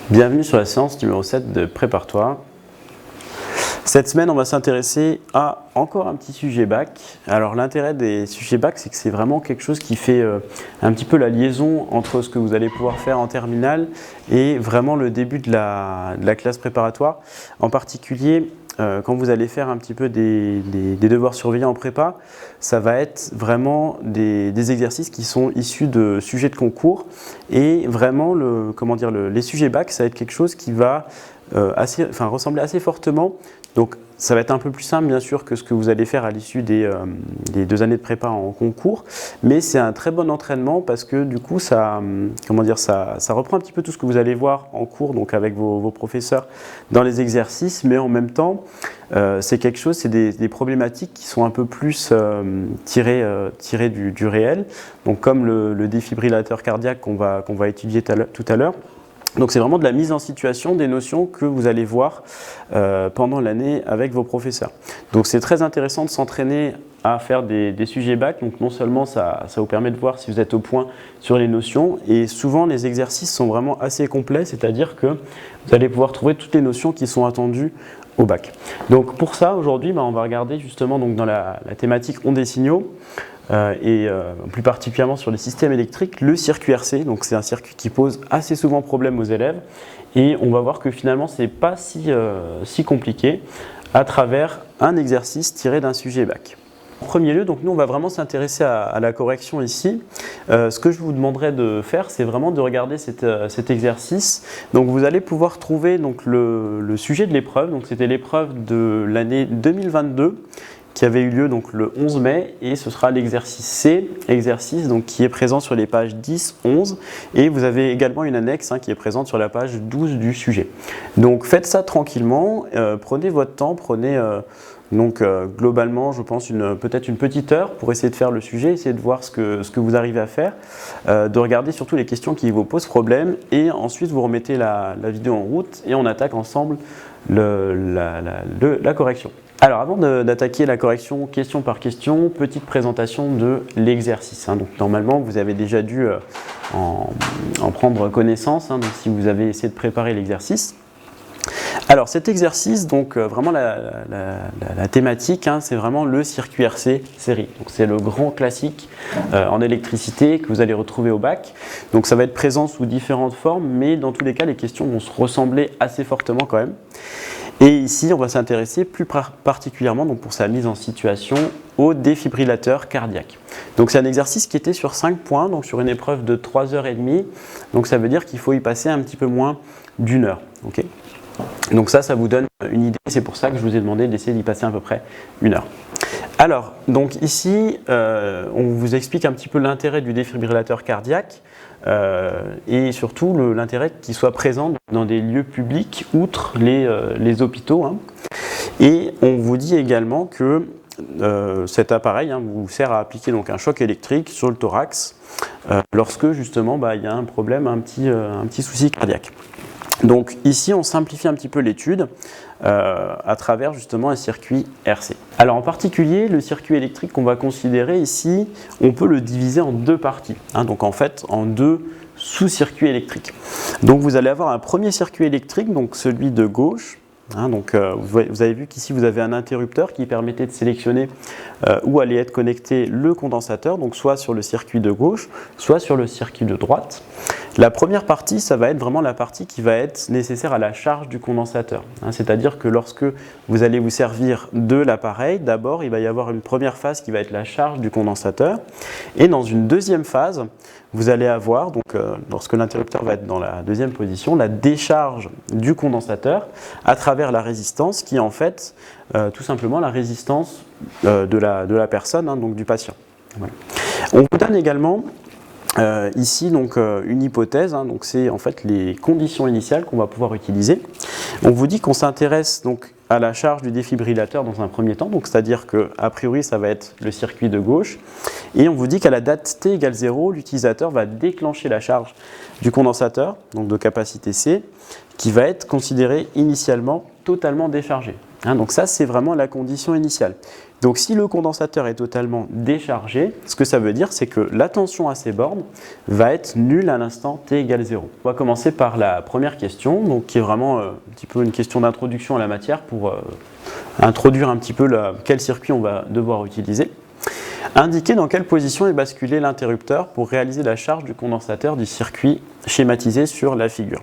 Bienvenue sur la séance numéro 7 de Prépare-toi. Cette semaine, on va s'intéresser à encore un petit sujet bac. Alors l'intérêt des sujets bac, c'est que c'est vraiment quelque chose qui fait un petit peu la liaison entre ce que vous allez pouvoir faire en terminale et vraiment le début de la classe préparatoire. En particulier, quand vous allez faire un petit peu des devoirs surveillants en prépa, ça va être vraiment des exercices qui sont issus de sujets de concours et vraiment les sujets bac, ça va être quelque chose qui va ressembler assez fortement. Donc ça va être un peu plus simple bien sûr que ce que vous allez faire à l'issue des 2 années de prépa en concours, mais c'est un très bon entraînement parce que du coup ça reprend un petit peu tout ce que vous allez voir en cours, donc avec vos professeurs dans les exercices, mais en même temps c'est des problématiques qui sont un peu plus tirées du réel, donc comme le défibrillateur cardiaque qu'on va étudier tout à l'heure. Donc c'est vraiment de la mise en situation des notions que vous allez voir pendant l'année avec vos professeurs. Donc c'est très intéressant de s'entraîner à faire des sujets bac. Donc non seulement ça vous permet de voir si vous êtes au point sur les notions, et souvent les exercices sont vraiment assez complets, c'est-à-dire que vous allez pouvoir trouver toutes les notions qui sont attendues au bac. Donc pour ça, aujourd'hui, on va regarder justement donc, dans la thématique ondes et signaux, plus particulièrement sur les systèmes électriques, le circuit RC. Donc c'est un circuit qui pose assez souvent problème aux élèves, et on va voir que finalement c'est pas si compliqué à travers un exercice tiré d'un sujet bac. En premier lieu, donc nous on va vraiment s'intéresser à la correction ici. Ce que je vous demanderai de faire, c'est vraiment de regarder cet exercice. Donc vous allez pouvoir trouver donc, le sujet de l'épreuve. Donc c'était l'épreuve de l'année 2022 qui avait eu lieu donc, le 11 mai, et ce sera l'exercice C, exercice donc, qui est présent sur les pages 10, 11, et vous avez également une annexe qui est présente sur la page 12 du sujet. Donc faites ça tranquillement, prenez votre temps, prenez globalement, je pense, peut-être une petite heure pour essayer de faire le sujet, essayer de voir ce que vous arrivez à faire, de regarder surtout les questions qui vous posent problème, et ensuite vous remettez la vidéo en route et on attaque ensemble la correction. Alors avant d'attaquer la correction question par question, petite présentation de l'exercice. Donc normalement vous avez déjà dû en prendre connaissance, donc si vous avez essayé de préparer l'exercice. Alors cet exercice, donc vraiment la thématique, c'est vraiment le circuit RC série. Donc c'est le grand classique en électricité que vous allez retrouver au bac. Donc ça va être présent sous différentes formes, mais dans tous les cas les questions vont se ressembler assez fortement quand même. Et ici, on va s'intéresser plus particulièrement, donc pour sa mise en situation, au défibrillateur cardiaque. Donc c'est un exercice qui était sur 5 points, donc sur une épreuve de 3h30. Donc ça veut dire qu'il faut y passer un petit peu moins d'1 heure. Okay, donc ça vous donne une idée. C'est pour ça que je vous ai demandé d'essayer d'y passer à peu près 1 heure. Alors, donc ici, on vous explique un petit peu l'intérêt du défibrillateur cardiaque et surtout l'intérêt qu'il soit présent dans des lieux publics outre les hôpitaux. Et on vous dit également que cet appareil vous sert à appliquer donc, un choc électrique sur le thorax lorsque justement il y a un problème, un petit souci cardiaque. Donc ici, on simplifie un petit peu l'étude à travers justement un circuit RC. Alors en particulier, le circuit électrique qu'on va considérer ici, on peut le diviser en 2 parties, donc en fait en 2 sous-circuits électriques. Donc vous allez avoir un premier circuit électrique, donc celui de gauche. Vous avez vu qu'ici vous avez un interrupteur qui permettait de sélectionner où allait être connecté le condensateur, donc soit sur le circuit de gauche, soit sur le circuit de droite. La première partie, ça va être vraiment la partie qui va être nécessaire à la charge du condensateur. C'est-à-dire que lorsque vous allez vous servir de l'appareil, d'abord il va y avoir une première phase qui va être la charge du condensateur, et dans une deuxième phase, vous allez avoir, lorsque l'interrupteur va être dans la deuxième position, la décharge du condensateur à travers la résistance qui est en fait tout simplement la résistance de la personne, donc du patient. Voilà. On vous donne également ici une hypothèse, donc c'est en fait les conditions initiales qu'on va pouvoir utiliser. On vous dit qu'on s'intéresse donc à la charge du défibrillateur dans un premier temps, donc c'est-à-dire qu'a priori ça va être le circuit de gauche, et on vous dit qu'à la date t égale 0, l'utilisateur va déclencher la charge du condensateur, donc de capacité C, qui va être considérée initialement totalement déchargée. Donc ça, c'est vraiment la condition initiale. Donc si le condensateur est totalement déchargé, ce que ça veut dire, c'est que la tension à ces bornes va être nulle à l'instant t égale 0. On va commencer par la première question, donc qui est vraiment un petit peu une question d'introduction à la matière pour introduire un petit peu quel circuit on va devoir utiliser. Indiquer dans quelle position est basculé l'interrupteur pour réaliser la charge du condensateur du circuit schématisé sur la figure.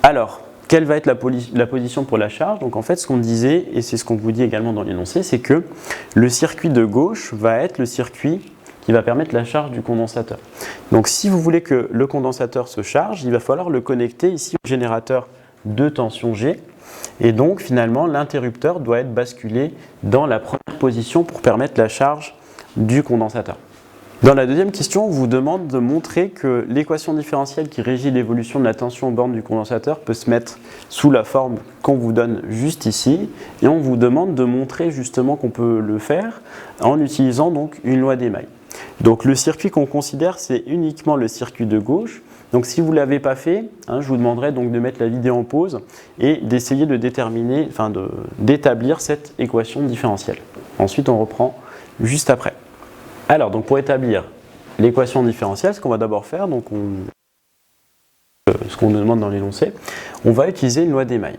Alors, quelle va être la position pour la charge? Donc en fait, ce qu'on disait, et c'est ce qu'on vous dit également dans l'énoncé, c'est que le circuit de gauche va être le circuit qui va permettre la charge du condensateur. Donc si vous voulez que le condensateur se charge, il va falloir le connecter ici au générateur de tension G. Et donc finalement, l'interrupteur doit être basculé dans la première position pour permettre la charge du condensateur. Dans la deuxième question, on vous demande de montrer que l'équation différentielle qui régit l'évolution de la tension aux bornes du condensateur peut se mettre sous la forme qu'on vous donne juste ici. Et on vous demande de montrer justement qu'on peut le faire en utilisant donc une loi d'émail. Donc le circuit qu'on considère, c'est uniquement le circuit de gauche. Donc si vous ne l'avez pas fait, je vous demanderai donc de mettre la vidéo en pause et d'essayer de d'établir cette équation différentielle. Ensuite, on reprend juste après. Alors, donc pour établir l'équation différentielle, ce qu'on va d'abord faire, donc ce qu'on nous demande dans l'énoncé, on va utiliser une loi d'émail.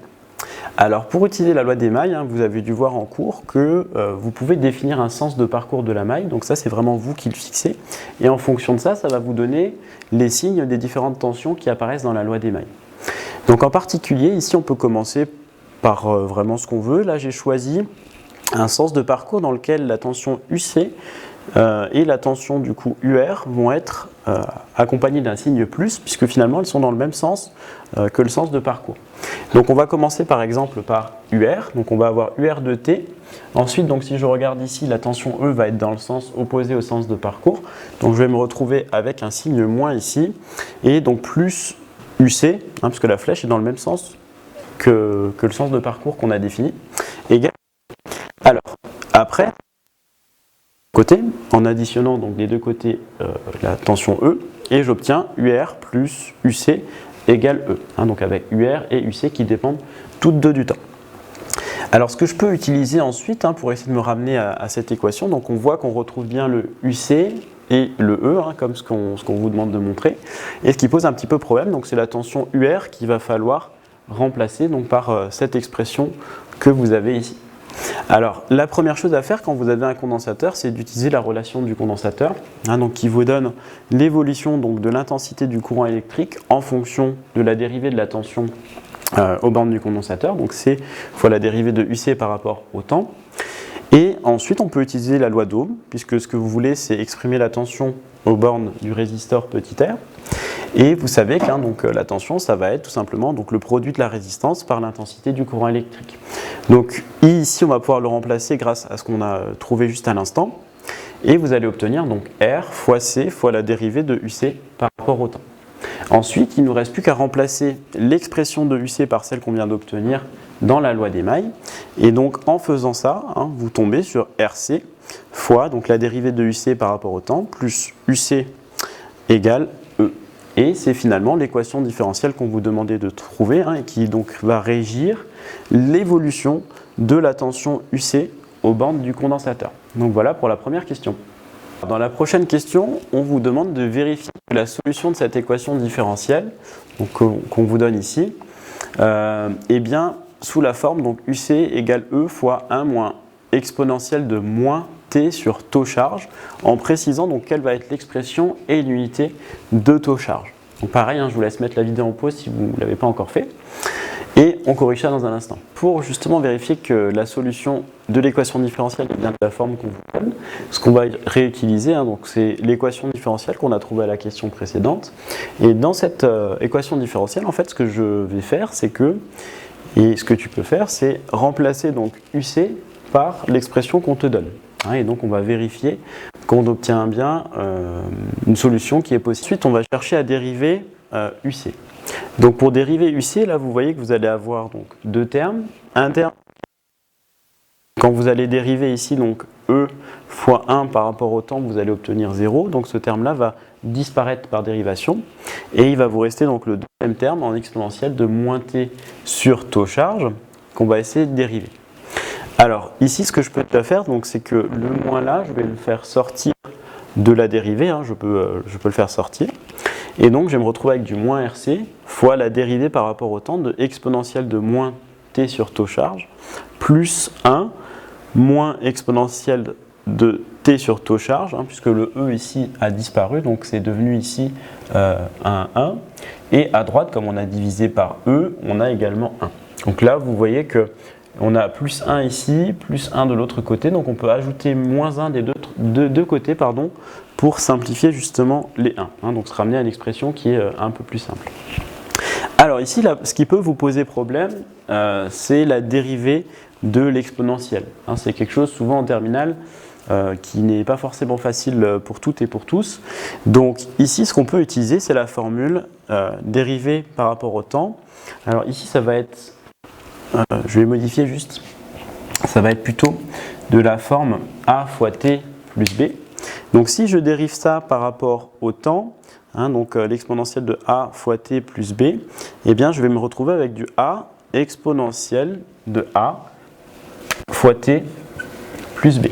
Alors, pour utiliser la loi d'émail, vous avez dû voir en cours que vous pouvez définir un sens de parcours de la maille. Donc ça, c'est vraiment vous qui le fixez. Et en fonction de ça, ça va vous donner les signes des différentes tensions qui apparaissent dans la loi d'émail. Donc en particulier, ici, on peut commencer par vraiment ce qu'on veut. Là, j'ai choisi un sens de parcours dans lequel la tension UC et la tension du coup UR vont être accompagnées d'un signe plus, puisque finalement elles sont dans le même sens que le sens de parcours. Donc on va commencer par exemple par UR, donc on va avoir UR de T. Ensuite, donc, si je regarde ici, la tension E va être dans le sens opposé au sens de parcours. Donc je vais me retrouver avec un signe moins ici, et donc plus UC, puisque la flèche est dans le même sens que le sens de parcours qu'on a défini. Égal. Alors, après, côté, en additionnant donc des deux côtés la tension E, et j'obtiens UR plus UC égale E, donc avec UR et UC qui dépendent toutes deux du temps. Alors ce que je peux utiliser ensuite pour essayer de me ramener à cette équation, donc on voit qu'on retrouve bien le UC et le E, comme ce qu'on vous demande de montrer, et ce qui pose un petit peu problème, donc c'est la tension UR qu'il va falloir remplacer donc, par cette expression que vous avez ici. Alors, la première chose à faire quand vous avez un condensateur, c'est d'utiliser la relation du condensateur, donc qui vous donne l'évolution de l'intensité du courant électrique en fonction de la dérivée de la tension aux bornes du condensateur. Donc, c'est fois la dérivée de UC par rapport au temps. Et ensuite, on peut utiliser la loi d'Ohm, puisque ce que vous voulez, c'est exprimer la tension aux bornes du résisteur petit r. Et vous savez que la tension, ça va être tout simplement le produit de la résistance par l'intensité du courant électrique. Donc ici, on va pouvoir le remplacer grâce à ce qu'on a trouvé juste à l'instant. Et vous allez obtenir donc R fois C fois la dérivée de UC par rapport au temps. Ensuite, il ne nous reste plus qu'à remplacer l'expression de UC par celle qu'on vient d'obtenir dans la loi d'émail. Et donc en faisant ça, vous tombez sur RC fois la dérivée de UC par rapport au temps plus UC égale E. Et c'est finalement l'équation différentielle qu'on vous demandait de trouver et qui donc va régir l'évolution de la tension UC aux bornes du condensateur. Donc voilà pour la première question. Dans la prochaine question, on vous demande de vérifier que la solution de cette équation différentielle, qu'on vous donne ici, est bien sous la forme UC égale E fois 1 moins exponentielle de moins T sur taux charge, en précisant quelle va être l'expression et l'unité de taux charge. Donc pareil, je vous laisse mettre la vidéo en pause si vous ne l'avez pas encore fait. Et on corrige ça dans un instant. Pour justement vérifier que la solution de l'équation différentielle est bien de la forme qu'on vous donne, ce qu'on va réutiliser, c'est l'équation différentielle qu'on a trouvée à la question précédente. Et dans cette équation différentielle, en fait, ce que je vais faire, c'est que, et ce que tu peux faire, c'est remplacer UC par l'expression qu'on te donne. Et donc on va vérifier qu'on obtient bien une solution qui est possible. Ensuite, on va chercher à dériver UC. Donc pour dériver UC, là vous voyez que vous allez avoir deux termes. Un terme, quand vous allez dériver ici E fois 1 par rapport au temps, vous allez obtenir 0. Donc ce terme-là va disparaître par dérivation. Et il va vous rester le deuxième terme en exponentielle de moins T sur taux charge qu'on va essayer de dériver. Alors ici, ce que je peux faire, c'est que le moins là, je vais le faire sortir de la dérivée, je peux le faire sortir. Et donc, je vais me retrouver avec du moins RC fois la dérivée par rapport au temps de exponentielle de moins t sur taux charge plus 1 moins exponentielle de t sur taux charge, puisque le e ici a disparu, donc c'est devenu ici un 1. Et à droite, comme on a divisé par e, on a également 1. Donc là, vous voyez que on a plus 1 ici, plus 1 de l'autre côté, donc on peut ajouter moins 1 des deux côtés pour simplifier justement les 1. Donc se ramener à une expression qui est un peu plus simple. Alors ici, là, ce qui peut vous poser problème, c'est la dérivée de l'exponentielle. C'est quelque chose souvent en terminale qui n'est pas forcément facile pour toutes et pour tous. Donc ici, ce qu'on peut utiliser, c'est la formule dérivée par rapport au temps. Alors ici, ça va être, je vais modifier juste, ça va être plutôt de la forme a fois t plus b. Donc si je dérive ça par rapport au temps, donc l'exponentielle de a fois t plus b, eh bien je vais me retrouver avec du a exponentielle de a fois t plus b.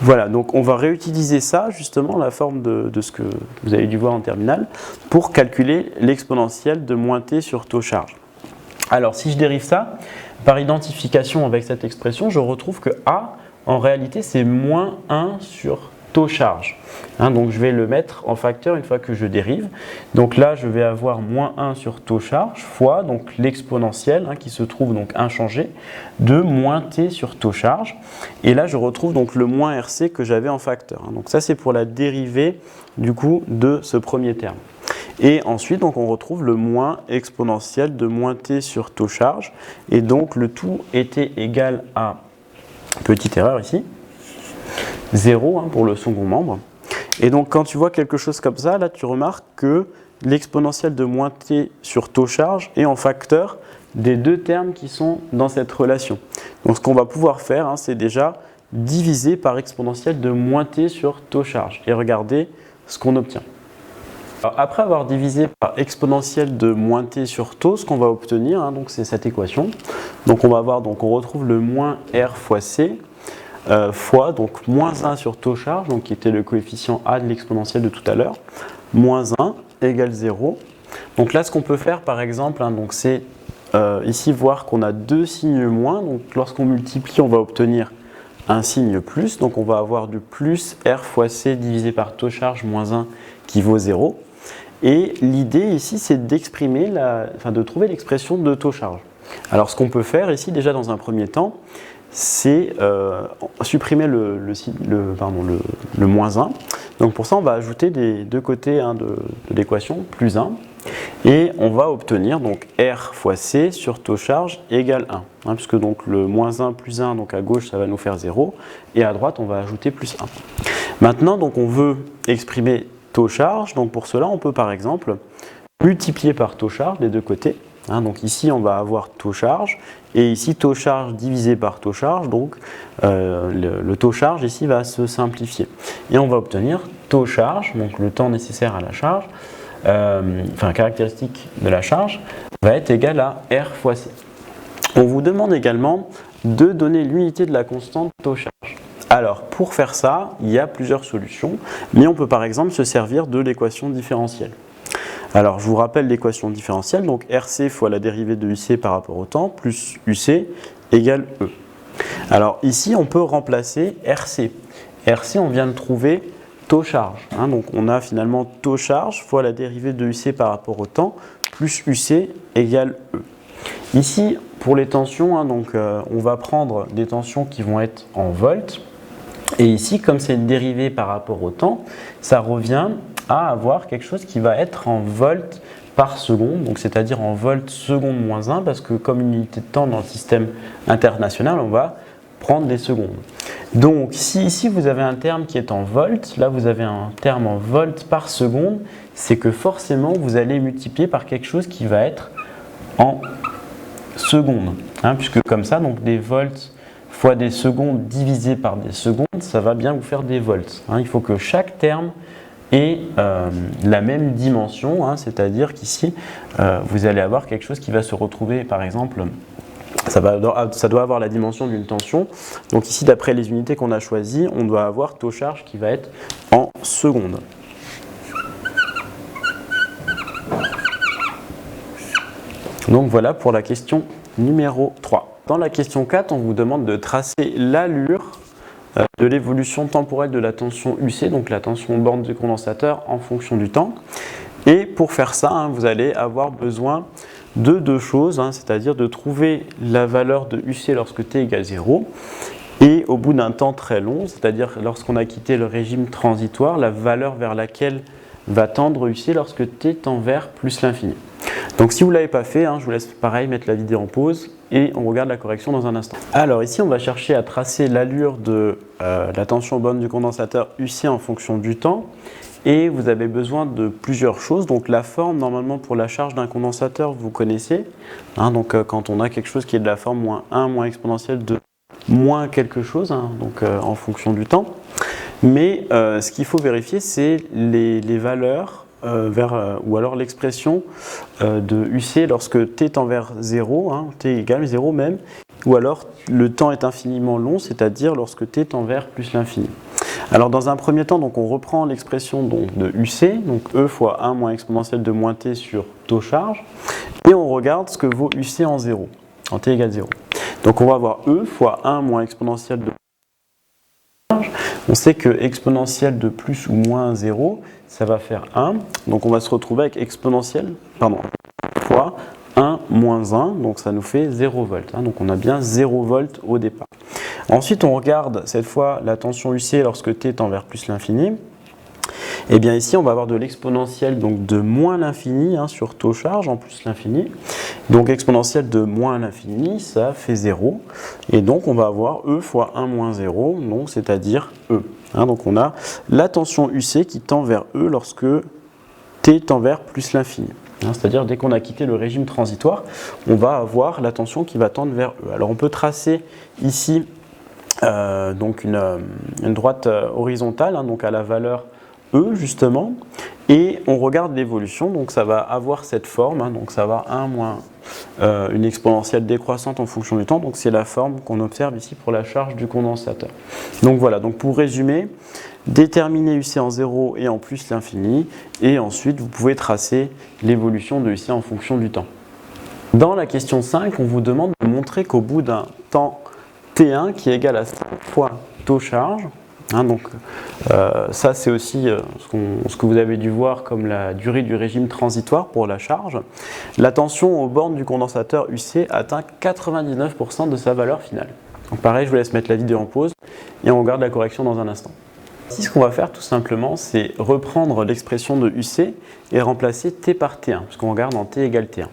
Voilà, donc on va réutiliser ça, justement, la forme de ce que vous avez dû voir en terminale, pour calculer l'exponentielle de moins t sur taux charge. Alors si je dérive ça, par identification avec cette expression, je retrouve que a, en réalité, c'est moins 1 sur taux charge. Donc je vais le mettre en facteur une fois que je dérive. Donc là, je vais avoir moins 1 sur taux charge fois l'exponentielle qui se trouve donc inchangé de moins t sur taux charge. Et là, je retrouve donc le moins RC que j'avais en facteur. Donc ça, c'est pour la dérivée du coup de ce premier terme. Et ensuite, donc, on retrouve le moins exponentielle de moins t sur taux charge. Et donc, le tout était égal à, petite erreur ici, 0 pour le second membre. Et donc, quand tu vois quelque chose comme ça, là, tu remarques que l'exponentielle de moins t sur taux charge est en facteur des deux termes qui sont dans cette relation. Donc, ce qu'on va pouvoir faire, c'est déjà diviser par exponentielle de moins t sur taux charge. Et regardez ce qu'on obtient. Alors, après avoir divisé par exponentielle de moins t sur taux, ce qu'on va obtenir, c'est cette équation. Donc on va avoir, on retrouve le moins r fois c fois donc moins 1 sur taux charge, donc qui était le coefficient a de l'exponentielle de tout à l'heure, moins 1 égale 0. Donc là, ce qu'on peut faire par exemple, c'est ici voir qu'on a deux signes moins. Donc lorsqu'on multiplie, on va obtenir un signe plus. Donc on va avoir du plus r fois c divisé par taux charge moins 1 qui vaut 0. Et l'idée ici, c'est d'exprimer, de trouver l'expression de taux charge. Alors ce qu'on peut faire ici, déjà dans un premier temps, c'est supprimer le moins 1. Donc pour ça, on va ajouter des deux côtés de l'équation, plus 1. Et on va obtenir donc R fois C sur taux charge égale 1. Puisque donc le moins 1 plus 1, donc à gauche, ça va nous faire 0. Et à droite, on va ajouter plus 1. Maintenant, donc on veut exprimer taux charge. Donc pour cela, on peut par exemple multiplier par taux charge des deux côtés. Donc ici, on va avoir taux charge, et ici, taux charge divisé par taux charge, donc le taux charge ici va se simplifier. Et on va obtenir taux charge, donc le temps nécessaire à la charge, caractéristique de la charge, va être égal à R fois C. On vous demande également de donner l'unité de la constante taux charge. Alors, pour faire ça, il y a plusieurs solutions, mais on peut par exemple se servir de l'équation différentielle. Alors, je vous rappelle l'équation différentielle, donc RC fois la dérivée de UC par rapport au temps, plus UC égale E. Alors ici, on peut remplacer RC. RC, on vient de trouver taux charge. Donc on a finalement taux charge fois la dérivée de UC par rapport au temps, plus UC égale E. Ici, pour les tensions, on va prendre des tensions qui vont être en volts. Et ici, comme c'est une dérivée par rapport au temps, ça revient à avoir quelque chose qui va être en volts par seconde, donc c'est-à-dire en volts seconde moins 1, parce que comme unité de temps dans le système international, on va prendre des secondes. Donc si ici vous avez un terme qui est en volts, là vous avez un terme en volts par seconde, c'est que forcément vous allez multiplier par quelque chose qui va être en secondes, puisque comme ça, donc des volts fois des secondes divisé par des secondes, ça va bien vous faire des volts. Il faut que chaque terme ait la même dimension, c'est-à-dire qu'ici, vous allez avoir quelque chose qui va se retrouver, par exemple, ça doit avoir la dimension d'une tension. Donc ici, d'après les unités qu'on a choisies, on doit avoir taux charge qui va être en secondes. Donc voilà pour la question numéro 3. Dans la question 4, on vous demande de tracer l'allure de l'évolution temporelle de la tension UC, donc la tension borne du condensateur en fonction du temps. Et pour faire ça, vous allez avoir besoin de deux choses, c'est-à-dire de trouver la valeur de UC lorsque t égale 0 et au bout d'un temps très long, c'est-à-dire lorsqu'on a quitté le régime transitoire, la valeur vers laquelle va tendre UC lorsque t tend vers plus l'infini. Donc si vous ne l'avez pas fait, je vous laisse pareil mettre la vidéo en pause et on regarde la correction dans un instant. Alors ici, on va chercher à tracer l'allure de la tension borne du condensateur UC en fonction du temps. Et vous avez besoin de plusieurs choses. Donc la forme, normalement pour la charge d'un condensateur, vous connaissez. Donc quand on a quelque chose qui est de la forme moins 1 moins exponentielle de moins quelque chose, donc en fonction du temps. Mais ce qu'il faut vérifier, c'est les valeurs ou alors l'expression de UC lorsque t tend vers 0, t égale 0 même, ou alors le temps est infiniment long, c'est-à-dire lorsque t tend vers plus l'infini. Alors dans un premier temps, donc, on reprend l'expression de UC, donc E fois 1 moins exponentielle de moins t sur taux charge, et on regarde ce que vaut UC en 0, en t égale 0. Donc on va avoir E fois 1 moins exponentielle de charge. On sait que exponentielle de plus ou moins 0, ça va faire 1, donc on va se retrouver avec exponentielle, fois 1 moins 1, donc ça nous fait 0 volts. Donc on a bien 0 volts au départ. Ensuite, on regarde cette fois la tension UC lorsque t tend vers plus l'infini. Et bien ici, on va avoir de l'exponentielle donc de moins l'infini sur taux charge en plus l'infini. Donc exponentielle de moins l'infini, ça fait 0. Et donc on va avoir E fois 1 moins 0, donc c'est-à-dire E. Donc on a la tension UC qui tend vers E lorsque t tend vers plus l'infini. C'est-à-dire dès qu'on a quitté le régime transitoire, on va avoir la tension qui va tendre vers E. Alors on peut tracer ici donc une droite horizontale, donc à la valeur E justement, et on regarde l'évolution, donc ça va avoir cette forme, donc ça va 1 moins une exponentielle décroissante en fonction du temps, donc c'est la forme qu'on observe ici pour la charge du condensateur. Donc voilà, donc pour résumer, déterminer UC en 0 et en plus l'infini, et ensuite vous pouvez tracer l'évolution de UC en fonction du temps. Dans la question 5, on vous demande de montrer qu'au bout d'un temps T1 qui est égal à 5 fois taux charge, ça c'est aussi ce que vous avez dû voir comme la durée du régime transitoire pour la charge, la tension aux bornes du condensateur UC atteint 99% de sa valeur finale. Donc pareil, je vous laisse mettre la vidéo en pause et on regarde la correction dans un instant. Ici, ce qu'on va faire tout simplement, c'est reprendre l'expression de UC et remplacer T par T1, puisqu'on regarde en T égale T1.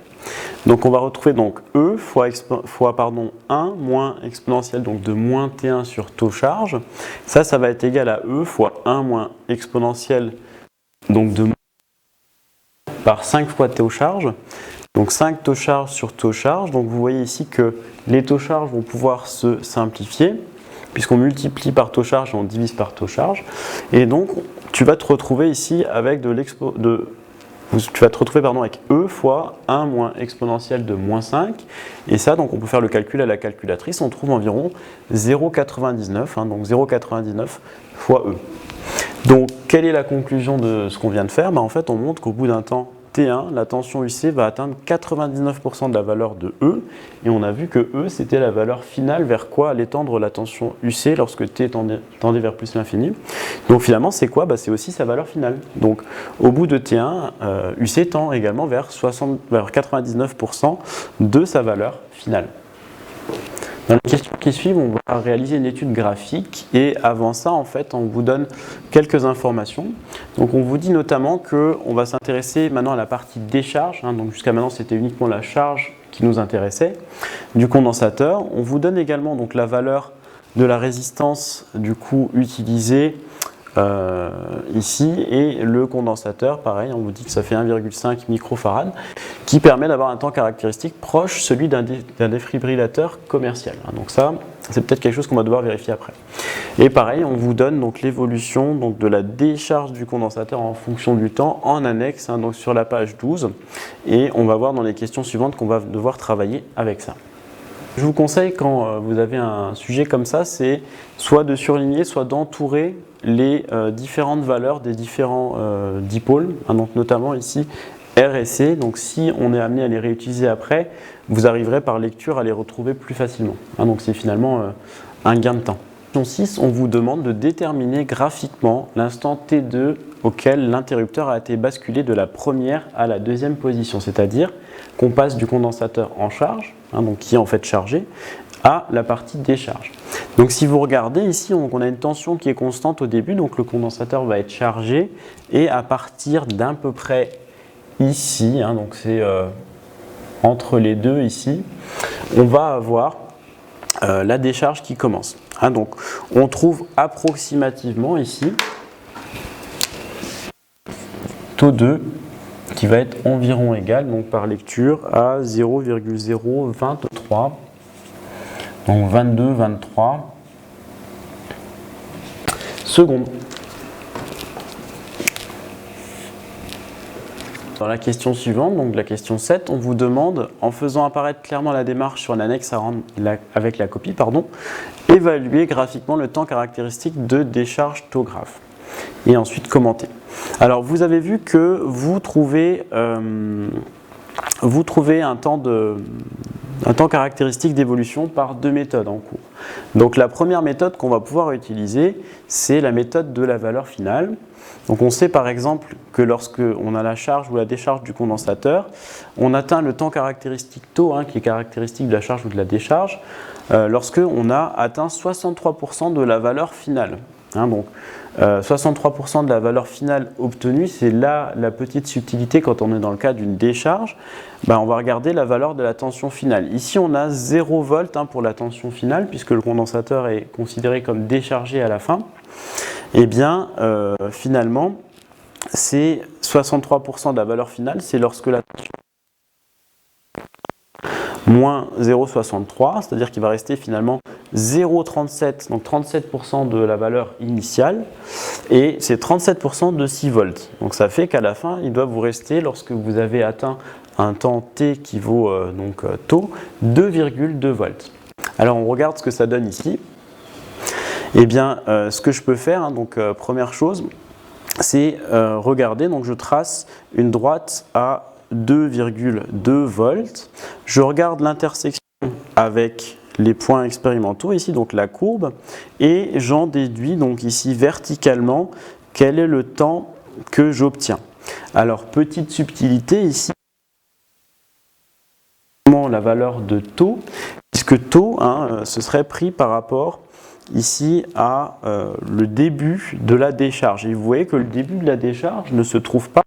Donc on va retrouver donc E fois 1 moins exponentielle donc de moins T1 sur taux charge. Ça va être égal à E fois 1 moins exponentielle donc de par 5 fois taux charge. Donc 5 taux charge sur taux charge. Donc vous voyez ici que les taux charge vont pouvoir se simplifier puisqu'on multiplie par taux charge et on divise par taux charge. Et donc tu vas te retrouver ici avec avec E fois 1 moins exponentielle de moins 5. Et ça, donc on peut faire le calcul à la calculatrice, on trouve environ 0,99, donc 0,99 fois E. Donc, quelle est la conclusion de ce qu'on vient de faire? En fait, on montre qu'au bout d'un temps T1, la tension UC va atteindre 99% de la valeur de E, et on a vu que E, c'était la valeur finale vers quoi allait tendre la tension UC lorsque T tendait vers plus l'infini. Donc finalement, c'est quoi? C'est aussi sa valeur finale. Donc au bout de T1, UC tend également vers 99% de sa valeur finale. Dans les questions qui suivent, on va réaliser une étude graphique et avant ça, en fait, on vous donne quelques informations. Donc on vous dit notamment qu'on va s'intéresser maintenant à la partie décharge. Donc jusqu'à maintenant, c'était uniquement la charge qui nous intéressait du condensateur. On vous donne également donc la valeur de la résistance du coup utilisée ici, et le condensateur, pareil, on vous dit que ça fait 1,5 microfarad, qui permet d'avoir un temps caractéristique proche celui d'un défibrillateur commercial. Donc ça, c'est peut-être quelque chose qu'on va devoir vérifier après. Et pareil, on vous donne donc l'évolution de la décharge du condensateur en fonction du temps en annexe, donc sur la page 12, et on va voir dans les questions suivantes qu'on va devoir travailler avec ça. Je vous conseille quand vous avez un sujet comme ça, c'est soit de surligner, soit d'entourer les différentes valeurs des différents dipôles, hein, donc notamment ici R et C. Donc si on est amené à les réutiliser après, vous arriverez par lecture à les retrouver plus facilement. Hein, donc c'est finalement un gain de temps. Question 6, on vous demande de déterminer graphiquement l'instant T2 auquel l'interrupteur a été basculé de la première à la deuxième position, c'est-à-dire qu'on passe du condensateur en charge, hein, donc qui est en fait chargé, à la partie décharge. Donc si vous regardez ici, on a une tension qui est constante au début, donc le condensateur va être chargé, et à partir d'à peu près ici, hein, donc c'est entre les deux ici, on va avoir la décharge qui commence. Hein, donc on trouve approximativement ici taux 2 qui va être environ égal, donc par lecture, à 0,023, donc 23 secondes. Dans la question suivante, donc la question 7, on vous demande, en faisant apparaître clairement la démarche sur l'annexe à rendre avec la copie, évaluer graphiquement le temps caractéristique de décharge taux graphe. Et ensuite commenter. Alors vous avez vu que vous trouvez un temps caractéristique d'évolution par deux méthodes en cours. Donc la première méthode qu'on va pouvoir utiliser, c'est la méthode de la valeur finale. Donc on sait par exemple que lorsque on a la charge ou la décharge du condensateur, on atteint le temps caractéristique taux, hein, qui est caractéristique de la charge ou de la décharge, lorsque on a atteint 63% de la valeur finale. Hein, donc 63% de la valeur finale obtenue, c'est là la petite subtilité quand on est dans le cas d'une décharge. Ben, on va regarder la valeur de la tension finale. Ici, on a 0 volts hein, pour la tension finale, puisque le condensateur est considéré comme déchargé à la fin. Et bien, finalement, c'est 63% de la valeur finale, c'est lorsque la tension moins 0,63, c'est-à-dire qu'il va rester finalement 0,37, donc 37% de la valeur initiale, et c'est 37% de 6 volts. Donc ça fait qu'à la fin, il doit vous rester, lorsque vous avez atteint un temps T qui vaut taux, 2,2 volts. Alors on regarde ce que ça donne ici. Eh bien, ce que je peux faire, hein, donc première chose, c'est regarder, donc je trace une droite à 2,2 volts. Je regarde l'intersection avec les points expérimentaux ici, donc la courbe, et j'en déduis donc ici verticalement quel est le temps que j'obtiens. Alors petite subtilité ici, la valeur de taux, puisque taux, hein, ce serait pris par rapport ici à le début de la décharge. Et vous voyez que le début de la décharge ne se trouve pas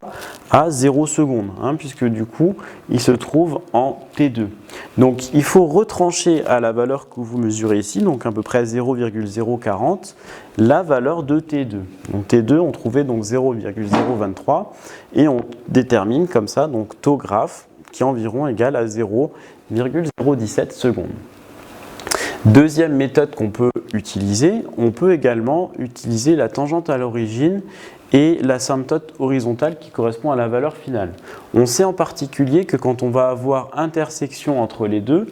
à 0 secondes, hein, puisque du coup, il se trouve en T2. Donc, il faut retrancher à la valeur que vous mesurez ici, donc à peu près 0,040, la valeur de T2. Donc, T2, on trouvait donc 0,023 et on détermine comme ça, donc taux graphe, qui est environ égal à 0,017 secondes. Deuxième méthode qu'on peut utiliser, on peut également utiliser la tangente à l'origine et l'asymptote horizontale qui correspond à la valeur finale. On sait en particulier que quand on va avoir intersection entre les deux,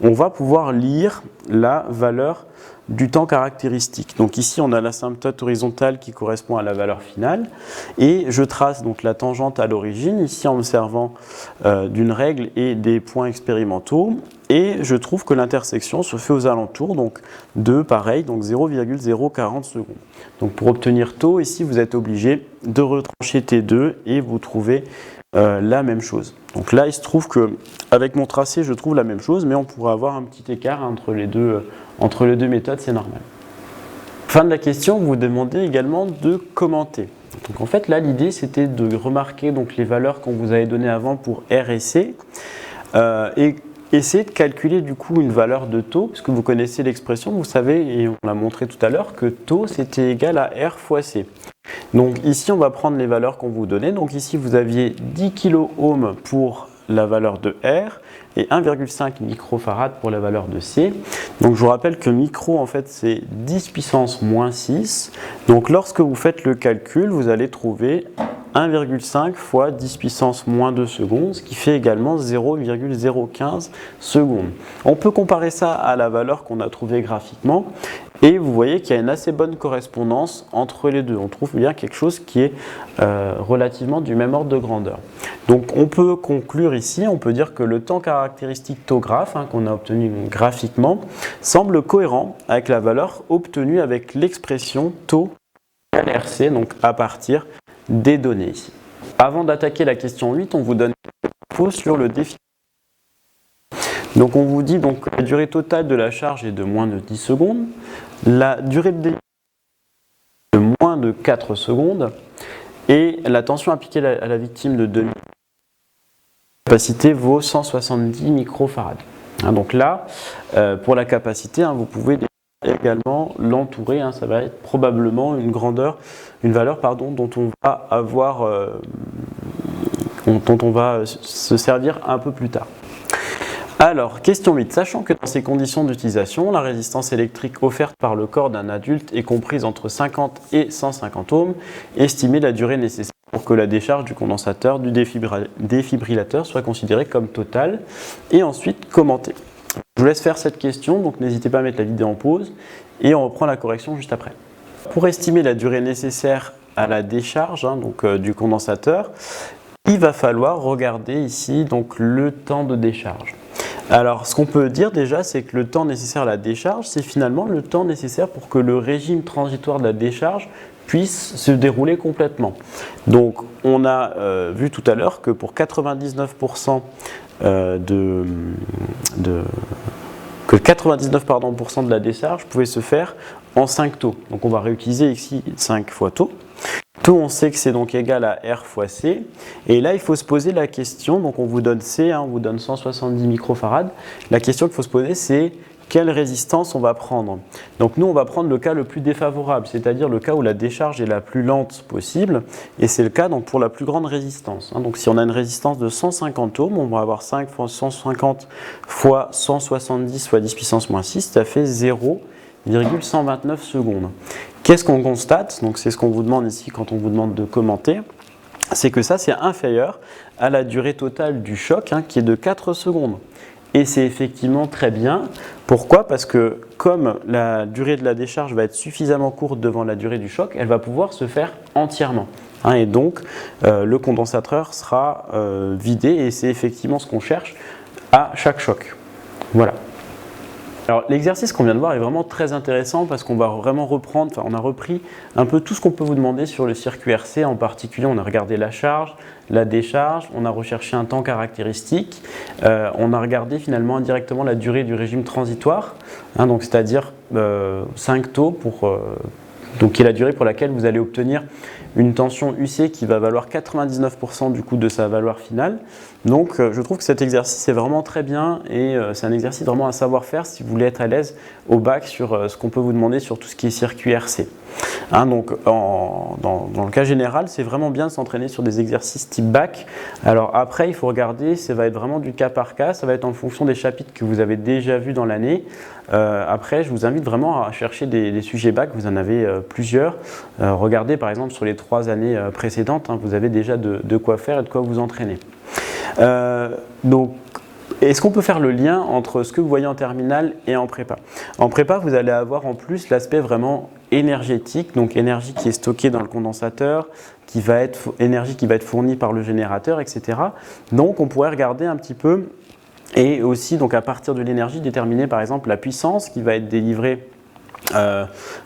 on va pouvoir lire la valeur du temps caractéristique. Donc ici on a l'asymptote horizontale qui correspond à la valeur finale et je trace donc la tangente à l'origine ici en me servant d'une règle et des points expérimentaux et je trouve que l'intersection se fait aux alentours donc de pareil donc 0,040 secondes. Donc pour obtenir taux ici vous êtes obligé de retrancher T2 et vous trouvez la même chose. Donc là il se trouve que avec mon tracé je trouve la même chose mais on pourrait avoir un petit écart entre les deux méthodes, c'est normal. Fin de la question, vous demandez également de commenter. Donc en fait là l'idée c'était de remarquer donc les valeurs qu'on vous avait données avant pour R et C et essayer de calculer du coup une valeur de taux, puisque vous connaissez l'expression, vous savez et on l'a montré tout à l'heure que taux c'était égal à R fois C. Donc ici on va prendre les valeurs qu'on vous donnait. Donc ici vous aviez 10 kOhm pour la valeur de R et 1,5 microfarad pour la valeur de C. Donc je vous rappelle que micro en fait c'est 10 puissance moins 6. Donc lorsque vous faites le calcul, vous allez trouver 1,5 fois 10 puissance moins 2 secondes, ce qui fait également 0,015 secondes. On peut comparer ça à la valeur qu'on a trouvée graphiquement, et vous voyez qu'il y a une assez bonne correspondance entre les deux. On trouve bien quelque chose qui est relativement du même ordre de grandeur. Donc on peut conclure ici, on peut dire que le temps caractéristique taux graph qu'on a obtenu graphiquement semble cohérent avec la valeur obtenue avec l'expression taux LRC, donc à partir des données ici. Avant d'attaquer la question 8, on vous donne une info sur le défi. Donc on vous dit donc la durée totale de la charge est de moins de 10 secondes, la durée de défi est de moins de 4 secondes et la tension appliquée à la victime de 2000. La capacité vaut 170 microfarads. Donc là, pour la capacité, vous pouvez également l'entourer, ça va être probablement une valeur dont on va avoir, dont on va se servir un peu plus tard. Alors, question 8. Sachant que dans ces conditions d'utilisation, la résistance électrique offerte par le corps d'un adulte est comprise entre 50 et 150 ohms, estimez la durée nécessaire pour que la décharge du condensateur du défibrillateur soit considérée comme totale, et ensuite commentée. Je vous laisse faire cette question, donc n'hésitez pas à mettre la vidéo en pause, et on reprend la correction juste après. Pour estimer la durée nécessaire à la décharge du condensateur, il va falloir regarder ici donc, le temps de décharge. Alors, ce qu'on peut dire déjà, c'est que le temps nécessaire à la décharge, c'est finalement le temps nécessaire pour que le régime transitoire de la décharge puisse se dérouler complètement. Donc, on a vu tout à l'heure que pour 99% de la décharge pouvait se faire en 5 taux. Donc, on va réutiliser ici 5 fois taux. Taux, on sait que c'est donc égal à R fois C. Et là, il faut se poser la question, donc on vous donne C, on vous donne 170 microfarads. La question qu'il faut se poser, c'est quelle résistance on va prendre. Donc nous, on va prendre le cas le plus défavorable, c'est-à-dire le cas où la décharge est la plus lente possible. Et c'est le cas donc, pour la plus grande résistance. Donc si on a une résistance de 150 ohms, on va avoir 5 fois 150 fois 170 fois 10 puissance moins 6, ça fait 0,129 secondes. Qu'est-ce qu'on constate? Donc c'est ce qu'on vous demande ici quand on vous demande de commenter. C'est que ça, c'est inférieur à la durée totale du choc qui est de 4 secondes. Et c'est effectivement très bien. Pourquoi? Parce que comme la durée de la décharge va être suffisamment courte devant la durée du choc, elle va pouvoir se faire entièrement. Et donc, le condensateur sera vidé et c'est effectivement ce qu'on cherche à chaque choc. Voilà. Alors l'exercice qu'on vient de voir est vraiment très intéressant parce qu'on va vraiment reprendre, on a repris un peu tout ce qu'on peut vous demander sur le circuit RC. En particulier, on a regardé la charge, la décharge, on a recherché un temps caractéristique, on a regardé finalement indirectement la durée du régime transitoire, donc c'est-à-dire 5 taux qui est la durée pour laquelle vous allez obtenir une tension UC qui va valoir 99% du coup de sa valeur finale. Donc je trouve que cet exercice est vraiment très bien et c'est un exercice vraiment à savoir faire si vous voulez être à l'aise au bac sur ce qu'on peut vous demander sur tout ce qui est circuit RC. Donc dans le cas général, c'est vraiment bien de s'entraîner sur des exercices type bac. Alors après, il faut regarder, ça va être vraiment du cas par cas, ça va être en fonction des chapitres que vous avez déjà vus dans l'année. Après, je vous invite vraiment à chercher des sujets bac, vous en avez plusieurs. Regardez par exemple sur les 3 années précédentes, vous avez déjà de quoi faire et de quoi vous entraîner. Donc, est-ce qu'on peut faire le lien entre ce que vous voyez en terminale et en prépa? En prépa, vous allez avoir en plus l'aspect vraiment énergétique, donc énergie qui est stockée dans le condensateur, énergie qui va être fournie par le générateur, etc. Donc, on pourrait regarder un petit peu et aussi, donc à partir de l'énergie, déterminer par exemple la puissance qui va être délivrée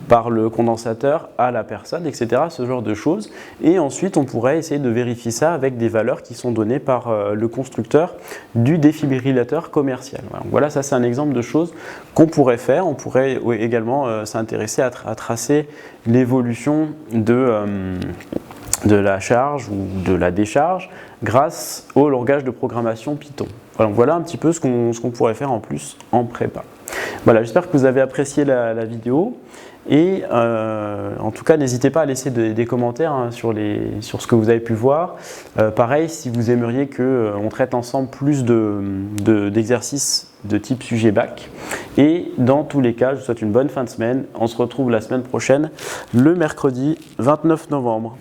par le condensateur à la personne, etc. Ce genre de choses. Et ensuite, on pourrait essayer de vérifier ça avec des valeurs qui sont données par le constructeur du défibrillateur commercial. Voilà, ça c'est un exemple de choses qu'on pourrait faire. On pourrait également s'intéresser à tracer l'évolution de la charge ou de la décharge grâce au langage de programmation Python. Voilà un petit peu ce qu'on pourrait faire en plus en prépa. Voilà, j'espère que vous avez apprécié la vidéo et en tout cas n'hésitez pas à laisser des commentaires sur ce que vous avez pu voir. Pareil, si vous aimeriez qu'on traite ensemble plus d'exercices de type sujet bac. Et dans tous les cas, je vous souhaite une bonne fin de semaine. On se retrouve la semaine prochaine, le mercredi 29 novembre.